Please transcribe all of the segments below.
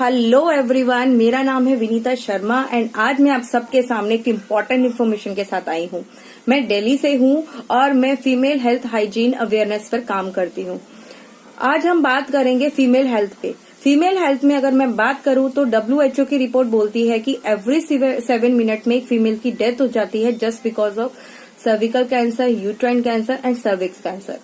Hello everyone, मेरा नाम है विनीता शर्मा एंड आज मैं आप सबके सामने एक इम्पॉर्टेंट इन्फॉर्मेशन के साथ आई हूँ। मैं दिल्ली से हूँ और मैं फीमेल हेल्थ हाइजीन अवेयरनेस पर काम करती हूँ। आज हम बात करेंगे फीमेल हेल्थ पे। फीमेल हेल्थ में अगर मैं बात करूँ तो WHO की रिपोर्ट बोलती है कि एवरी 7 मिनट में एक फीमेल की डेथ हो जाती है just because of cervical cancer, uterine cancer and cervix cancer.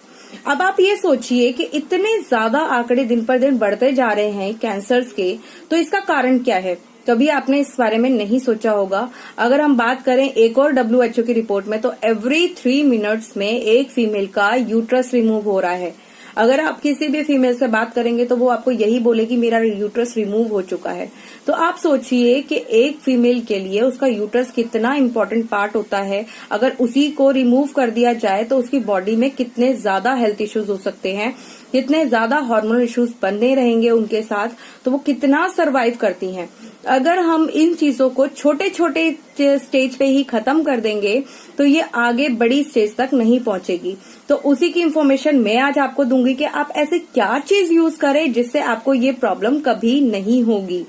अब आप ये सोचिए कि इतने ज्यादा आंकड़े दिन पर दिन बढ़ते जा रहे हैं कैंसर्स के, तो इसका कारण क्या है? कभी आपने इस बारे में नहीं सोचा होगा। अगर हम बात करें एक और WHO की रिपोर्ट में, तो एवरी 3 मिनट्स में एक फीमेल का यूट्रस रिमूव हो रहा है। अगर आप किसी भी फीमेल से बात करेंगे तो वो आपको यही बोलेगी मेरा यूट्रस रिमूव हो चुका है। तो आप सोचिए कि एक फीमेल के लिए उसका यूट्रस कितना इम्पोर्टेंट पार्ट होता है। अगर उसी को रिमूव कर दिया जाए तो उसकी बॉडी में कितने ज्यादा हेल्थ इश्यूज हो सकते हैं, कितने ज्यादा हार्मोनल इश्यूज बने रहेंगे उनके साथ, तो वो कितना सरवाइव करती हैं। अगर हम इन चीजों को छोटे छोटे स्टेज पे ही खत्म कर देंगे तो ये आगे बड़ी स्टेज तक नहीं पहुंचेगी। तो उसी की इन्फॉर्मेशन मैं आज आपको दूंगी कि आप ऐसे क्या चीज यूज करें जिससे आपको ये प्रॉब्लम कभी नहीं होगी।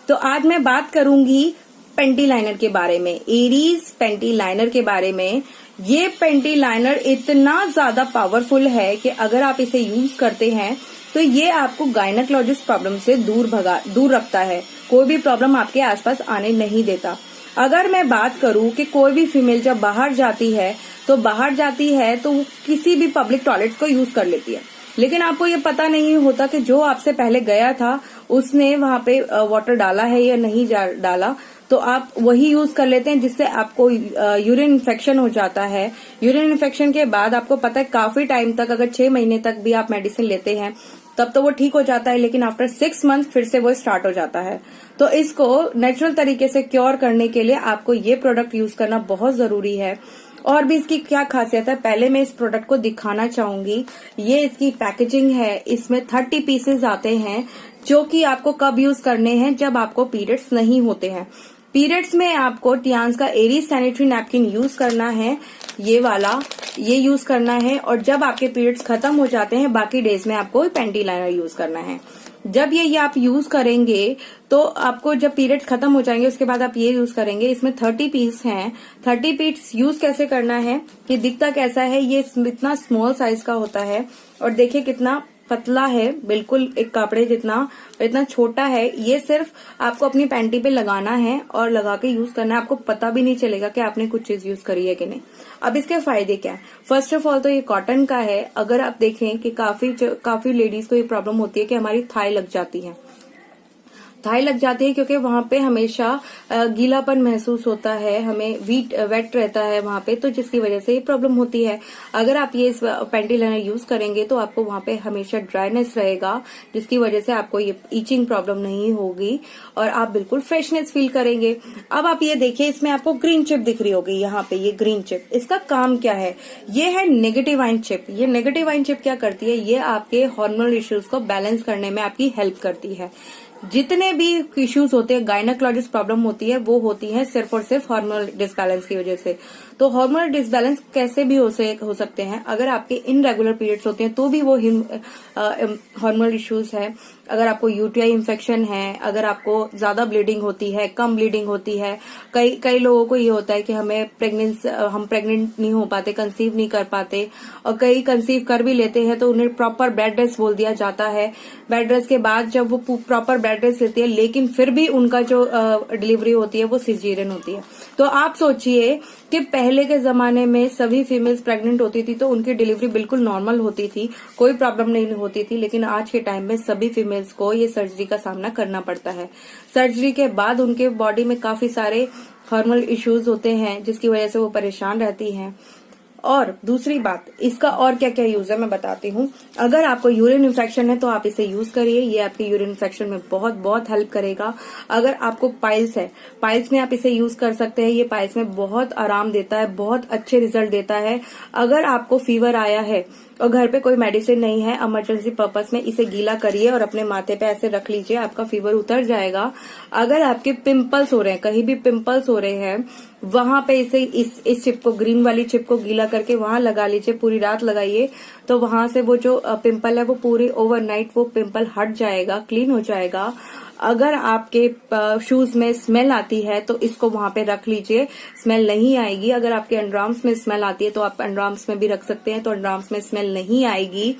तो आज मैं बात करूंगी पेंटी लाइनर के बारे में, एरीज पेंटी लाइनर के बारे में। ये पेंटी लाइनर इतना ज्यादा पावरफुल है कि अगर आप इसे यूज करते हैं तो ये आपको गायनेकोलॉजिस्ट प्रॉब्लम से दूर रखता है। कोई भी प्रॉब्लम आपके आसपास आने नहीं देता। अगर मैं बात करूं कि कोई भी फीमेल जब बाहर जाती है तो वो किसी भी पब्लिक टॉयलेट्स को यूज कर लेती है, लेकिन आपको ये पता नहीं होता कि जो आपसे पहले गया था उसने वहां पे वाटर डाला है या नहीं डाला। तो आप वही यूज कर लेते हैं जिससे आपको यूरिन इन्फेक्शन हो जाता है। यूरिन इन्फेक्शन के बाद आपको पता है काफी टाइम तक, अगर 6 महीने तक भी आप मेडिसिन लेते हैं तब तो वो ठीक हो जाता है, लेकिन आफ्टर 6 मंथ फिर से वो स्टार्ट हो जाता है। तो इसको नेचुरल तरीके से क्योर करने के लिए आपको ये प्रोडक्ट यूज करना बहुत जरूरी है। और भी इसकी क्या खासियत है, पहले मैं इस प्रोडक्ट को दिखाना चाहूंगी। ये इसकी पैकेजिंग है। इसमें 30 पीसेज आते हैं जो कि आपको कब यूज करने हैं, जब आपको पीरियड्स नहीं होते हैं। पीरियड्स में आपको टियान्स का एरीज सैनिटरी नैपकिन यूज करना है, ये वाला ये यूज करना है। और जब आपके पीरियड्स खत्म हो जाते हैं बाकी डेज में आपको पेंटी लाइनर यूज करना है। जब ये आप यूज करेंगे तो आपको जब पीरियड्स खत्म हो जाएंगे उसके बाद आप ये यूज करेंगे। इसमें 30 पीस हैं। 30 पीस यूज कैसे करना है, कि दिखता कैसा है, ये इतना स्मॉल साइज का होता है और देखिए कितना पतला है, बिल्कुल एक कपड़े जितना, इतना छोटा है। ये सिर्फ आपको अपनी पैंटी पे लगाना है और लगा के यूज करना है। आपको पता भी नहीं चलेगा कि आपने कुछ चीज यूज करी है कि नहीं। अब इसके फायदे क्या है? फर्स्ट ऑफ ऑल तो ये कॉटन का है। अगर आप देखें कि काफी लेडीज को ये प्रॉब्लम होती है कि हमारी थाई लग जाती है। थाई लग जाती है क्योंकि वहां पे हमेशा गीलापन महसूस होता है, हमें वेट रहता है वहां पे, तो जिसकी वजह से ये प्रॉब्लम होती है। अगर आप ये पेंटी लाइनर यूज करेंगे तो आपको वहां पे हमेशा ड्राइनेस रहेगा, जिसकी वजह से आपको ये ईचिंग प्रॉब्लम नहीं होगी और आप बिल्कुल फ्रेशनेस फील करेंगे। अब आप ये देखिए, इसमें आपको ग्रीन चिप दिख रही होगी यहाँ पे, ये ग्रीन चिप। इसका काम क्या है? ये है नेगेटिव आयन चिप। ये नेगेटिव आयन चिप क्या करती है? ये आपके हार्मोनल इश्यूज को बैलेंस करने में आपकी हेल्प करती है। जितने भी इश्यूज होते हैं, गायनेकोलॉजिस्ट प्रॉब्लम होती है, वो होती है सिर्फ और सिर्फ हार्मोनल डिसबैलेंस की वजह से। तो हार्मोनल डिसबैलेंस कैसे भी हो सकते हैं? अगर आपके इनरेगुलर पीरियड्स होते हैं तो भी वो हार्मोनल इश्यूज है। अगर आपको यूटीआई इन्फेक्शन है, अगर आपको ज्यादा ब्लीडिंग होती है, कम ब्लीडिंग होती है, कई लोगों को ये होता है कि हम प्रेग्नेंट नहीं हो पाते, कंसीव नहीं कर पाते, और कई कंसीव कर भी लेते हैं तो उन्हें प्रॉपर बेड रेस्ट बोल दिया जाता है। बेड रेस्ट के बाद जब वो प्रॉपर बेड रेस्ट लेती है लेकिन फिर भी उनका जो डिलीवरी होती है वो सिजेरियन होती है। तो आप सोचिए कि पहले के जमाने में सभी फीमेल्स प्रेग्नेंट होती थी तो उनकी डिलीवरी बिल्कुल नॉर्मल होती थी, कोई प्रॉब्लम नहीं होती थी। लेकिन आज के टाइम में सभी फीमेल्स को ये सर्जरी का सामना करना पड़ता है। सर्जरी के बाद उनके बॉडी में काफी सारे हार्मोनल इश्यूज होते हैं जिसकी वजह से वो परेशान रहती हैं। और दूसरी बात, इसका और क्या क्या यूज है मैं बताती हूँ। अगर आपको यूरिन इन्फेक्शन है तो आप इसे यूज करिए, ये आपके यूरिन इन्फेक्शन में बहुत बहुत हेल्प करेगा। अगर आपको पाइल्स है, पाइल्स में आप इसे यूज कर सकते हैं। ये पाइल्स में बहुत आराम देता है, बहुत अच्छे रिजल्ट देता है। अगर आपको फीवर आया है और घर पे कोई मेडिसिन नहीं है, इमरजेंसी पर्पस में इसे गीला करिए और अपने माथे पे ऐसे रख लीजिए, आपका फीवर उतर जाएगा। अगर आपके पिंपल्स हो रहे हैं, कहीं भी पिंपल्स हो रहे हैं, वहां पे इसे इस चिप को, ग्रीन वाली चिप को गीला करके वहां लगा लीजिए, पूरी रात लगाइए तो वहां से वो जो पिंपल है वो पूरी ओवरनाइट वो पिंपल हट जाएगा, क्लीन हो जाएगा। अगर आपके शूज में स्मेल आती है तो इसको वहां पे रख लीजिए, स्मेल नहीं आएगी। अगर आपके अंडरआर्म्स में स्मेल आती है तो आप अंडरआर्म्स में भी रख सकते हैं, तो अंडरआर्म्स में स्मेल नहीं आएगी।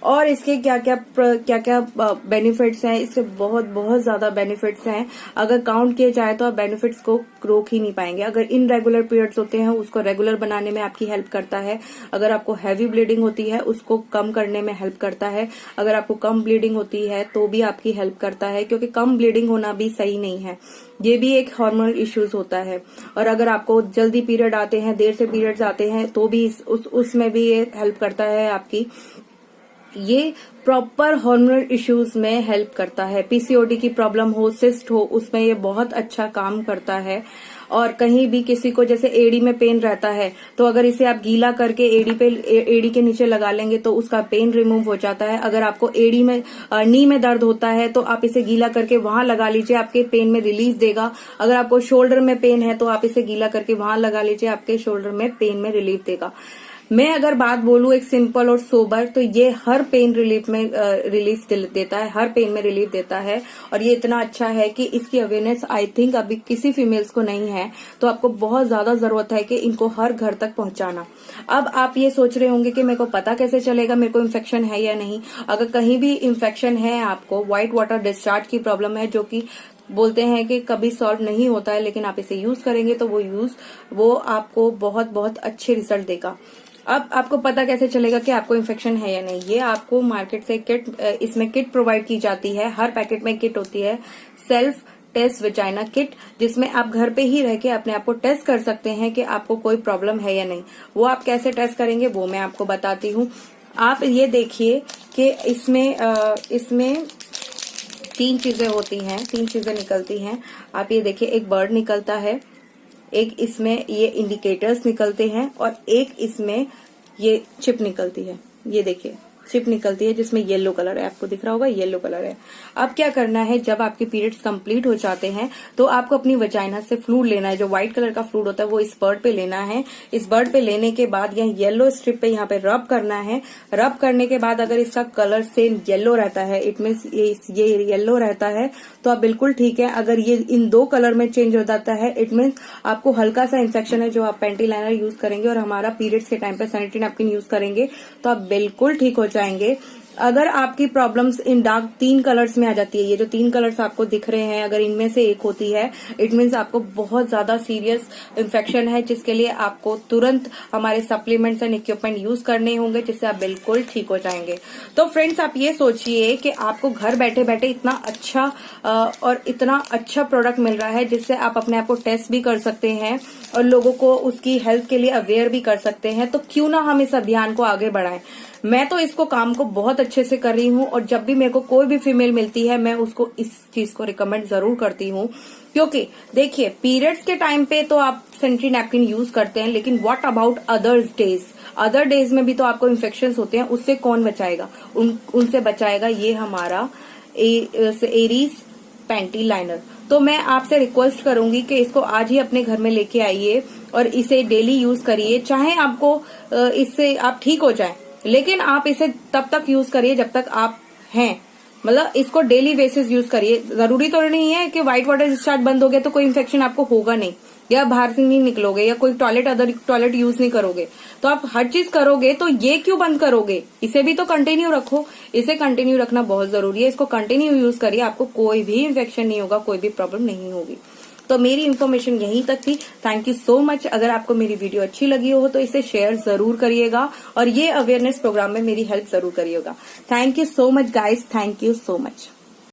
और इसके क्या क्या बेनिफिट्स हैं, इसके बहुत बहुत ज्यादा बेनिफिट्स हैं। अगर काउंट किए जाए तो आप बेनिफिट्स को रोक ही नहीं पाएंगे। अगर इनरेगुलर पीरियड्स होते हैं उसको रेगुलर बनाने में आपकी हेल्प करता है। अगर आपको हैवी ब्लीडिंग होती है उसको कम करने में हेल्प करता है। अगर आपको कम ब्लीडिंग होती है तो भी आपकी हेल्प करता है, क्योंकि कम ब्लीडिंग होना भी सही नहीं है, ये भी एक हार्मोनल इश्यूज होता है। और अगर आपको जल्दी पीरियड आते हैं, देर से पीरियड्स आते हैं तो भी उसमें भी ये हेल्प करता है आपकी। ये प्रॉपर हार्मोनल इश्यूज में हेल्प करता है। पीसीओडी की प्रॉब्लम हो, सिस्ट हो, उसमें ये बहुत अच्छा काम करता है। और कहीं भी किसी को जैसे एड़ी में पेन रहता है तो अगर इसे आप गीला करके एड़ी के नीचे लगा लेंगे तो उसका पेन रिमूव हो जाता है। अगर आपको एड़ी में नी में दर्द होता है तो आप इसे गीला करके वहां लगा लीजिए, आपके पेन में रिलीफ देगा। अगर आपको शोल्डर में पेन है तो आप इसे गीला करके वहां लगा लीजिए, आपके शोल्डर में पेन में रिलीफ देगा। मैं अगर बात बोलूं एक सिंपल और सोबर, तो ये हर पेन रिलीफ में रिलीफ देता है, हर पेन में रिलीफ देता है। और ये इतना अच्छा है कि इसकी अवेयरनेस आई थिंक अभी किसी फीमेल्स को नहीं है, तो आपको बहुत ज्यादा जरूरत है कि इनको हर घर तक पहुंचाना। अब आप ये सोच रहे होंगे कि मेरे को पता कैसे चलेगा मेरे को इन्फेक्शन है या नहीं। अगर कहीं भी इन्फेक्शन है, आपको व्हाइट वाटर डिस्चार्ज की प्रॉब्लम है, जो कि बोलते हैं कि कभी सॉल्व नहीं होता है, लेकिन आप इसे यूज करेंगे तो वो आपको बहुत बहुत अच्छे रिजल्ट देगा। अब आपको पता कैसे चलेगा कि आपको इन्फेक्शन है या नहीं। ये आपको मार्केट से इसमें किट प्रोवाइड की जाती है। हर पैकेट में किट होती है, सेल्फ टेस्ट वजाइना किट, जिसमें आप घर पे ही रह के अपने आप को टेस्ट कर सकते हैं कि आपको कोई प्रॉब्लम है या नहीं। वो आप कैसे टेस्ट करेंगे वो मैं आपको बताती हूँ। आप ये देखिए कि इसमें 3 चीजें होती हैं, 3 चीजें निकलती हैं। आप ये देखिए, एक बर्ड निकलता है, एक इसमें ये इंडिकेटर्स निकलते हैं, और एक इसमें ये चिप निकलती है। ये देखिए चिप निकलती है जिसमें येलो कलर है, आपको दिख रहा होगा येलो कलर है। अब क्या करना है, जब आपके पीरियड्स कंप्लीट हो जाते हैं तो आपको अपनी वजाइना से फ्लूइड लेना है। जो व्हाइट कलर का फ्लूइड होता है वो इस बर्ड पे लेना है। इस बर्ड पे लेने के बाद यह येलो स्ट्रिप पे यहाँ पे रब करना है। रब करने के बाद अगर इसका कलर सेम येलो रहता है, इट मीन्स ये येलो रहता है, तो आप बिल्कुल ठीक है। अगर ये इन 2 कलर में चेंज हो जाता है, इट मीन्स आपको हल्का सा इन्फेक्शन है। जो आप पैंटी लाइनर यूज करेंगे और हमारा पीरियड्स के टाइम पे सैनिटरी नैपकिन यूज करेंगे तो आप बिल्कुल ठीक हो जाएंगे। अगर आपकी प्रॉब्लम्स इन डार्क 3 कलर्स में आ जाती है, ये जो 3 कलर्स आपको दिख रहे हैं, अगर इनमें से एक होती है, इट मीन्स आपको बहुत ज्यादा सीरियस इन्फेक्शन है, जिसके लिए आपको तुरंत हमारे सप्लीमेंट्स एंड इक्विपमेंट यूज करने होंगे, जिससे आप बिल्कुल ठीक हो जाएंगे। तो फ्रेंड्स, आप ये सोचिए कि आपको घर बैठे बैठे इतना अच्छा और इतना अच्छा प्रोडक्ट मिल रहा है, जिससे आप अपने आप को टेस्ट भी कर सकते हैं और लोगों को उसकी हेल्थ के लिए अवेयर भी कर सकते हैं। तो क्यों ना हम इस अभियान को आगे बढ़ाएं। मैं तो इसको काम को बहुत अच्छे से कर रही हूँ, और जब भी मेरे को कोई भी फीमेल मिलती है मैं उसको इस चीज को रिकमेंड जरूर करती हूँ। क्योंकि देखिए, पीरियड्स के टाइम पे तो आप सैनिटरी नैपकिन यूज करते हैं, लेकिन व्हाट अबाउट अदर डेज में भी तो आपको इन्फेक्शन होते हैं। उससे कौन बचाएगा? उनसे बचाएगा ये हमारा एरीज पैंटी लाइनर। तो मैं आपसे रिक्वेस्ट करूंगी कि इसको आज ही अपने घर में लेके आइए और इसे डेली यूज करिए। चाहे आपको इससे आप ठीक हो जाए, लेकिन आप इसे तब तक यूज करिए जब तक आप हैं, मतलब इसको डेली बेसिस यूज करिए। जरूरी तो नहीं है कि व्हाइट वाटर डिस्चार्ज बंद हो गया तो कोई इन्फेक्शन आपको होगा नहीं, या बाहर से नहीं निकलोगे, या कोई टॉयलेट यूज नहीं करोगे, तो आप हर चीज करोगे, तो ये क्यों बंद करोगे? इसे भी तो कंटिन्यू रखो। इसे कंटिन्यू रखना बहुत जरूरी है। इसको कंटिन्यू यूज करिए, आपको कोई भी इन्फेक्शन नहीं होगा, कोई भी प्रॉब्लम नहीं होगी। तो मेरी इन्फॉर्मेशन यहीं तक थी। Thank you so much. अगर आपको मेरी वीडियो अच्छी लगी हो तो इसे शेयर जरूर करिएगा, और ये अवेयरनेस प्रोग्राम में मेरी हेल्प जरूर करिएगा। Thank you so much guys, thank you so much.